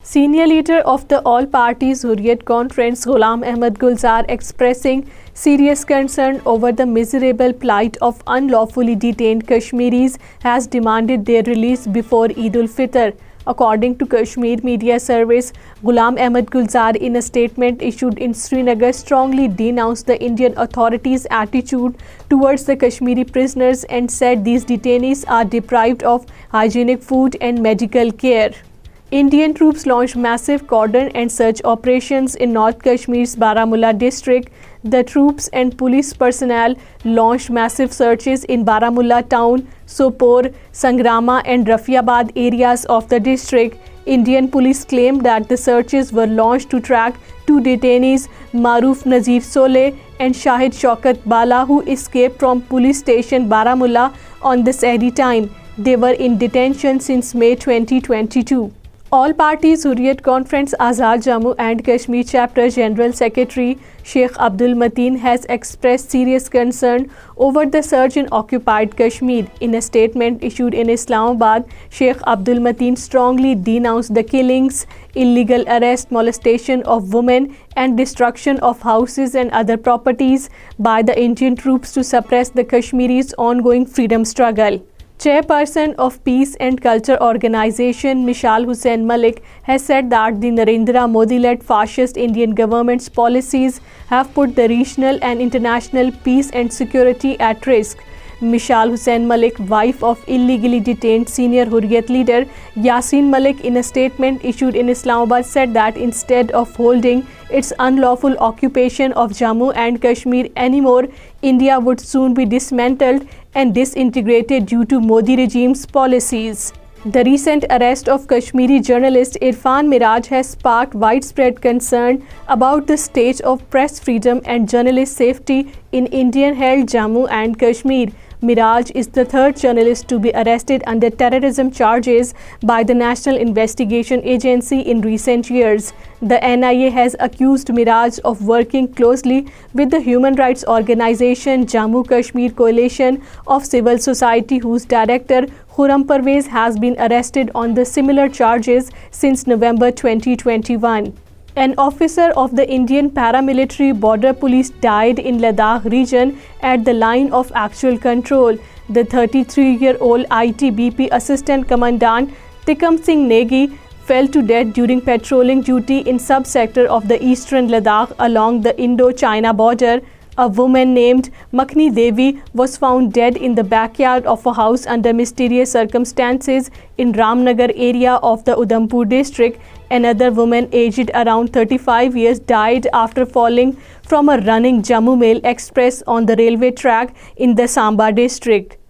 Senior leader of the All Parties Hurriyat Conference, Ghulam Ahmad Gulzar, expressing serious concern over the miserable plight of unlawfully detained Kashmiris, has demanded their release before Eid ul-Fitr. According to Kashmir Media Service, Ghulam Ahmad Gulzar, in a statement issued in Srinagar, strongly denounced the Indian authorities' attitude towards the Kashmiri prisoners and said these detainees are deprived of hygienic food and medical care. Indian troops launched massive cordon and search operations in North Kashmir's Baramulla district. The troops and police personnel launched massive searches in Baramulla town, Sopore, Sangrama and Rafiabad areas of the district. Indian police claimed that the searches were launched to track two detainees, Maruf Nazir Soleh and Shahid Shaukat Bala, who escaped from police station Baramulla on the Sahri time. They were in detention since May 2022. All Parties Hurriyat Conference Azad Jammu and Kashmir Chapter General Secretary Sheikh Abdul Mateen has expressed serious concern over the surge in occupied Kashmir. In a statement issued in Islamabad, Sheikh Abdul Mateen strongly denounced the killings, illegal arrest, molestation of women and destruction of houses and other properties by the Indian troops to suppress the Kashmiris' ongoing freedom struggle. Chairperson of Peace and Culture Organization Mishal Hussain Malik has said that the Narendra Modi-led fascist Indian government's policies have put the regional and international peace and security at risk. Mishal Hussain Malik, wife of illegally detained senior Hurriyat leader Yasin Malik, in a statement issued in Islamabad, said that instead of holding its unlawful occupation of Jammu and Kashmir anymore, India would soon be dismantled and disintegrated due to Modi regime's policies. The recent arrest of Kashmiri journalist Irfan Miraj has sparked widespread concern about the state of press freedom and journalist safety in Indian-held Jammu and Kashmir. Miraj is the third journalist to be arrested under terrorism charges by the National Investigation Agency in recent years. The NIA has accused Miraj of working closely with the human rights organization Jammu Kashmir Coalition of Civil Society, whose director Khurram Parvez has been arrested on the similar charges since November 2021. An officer of the Indian paramilitary border police died in Ladakh region at the line of actual control. The 33-year-old ITBP Assistant Commandant Tikam Singh Negi fell to death during patrolling duty in subsector of the eastern Ladakh along the Indo-China border. A woman named Makhni Devi was found dead in the backyard of a house under mysterious circumstances in Ramnagar area of the Udhampur district. Another woman aged around 35 years died after falling from a running Jammu Mail Express on the railway track in the Samba district.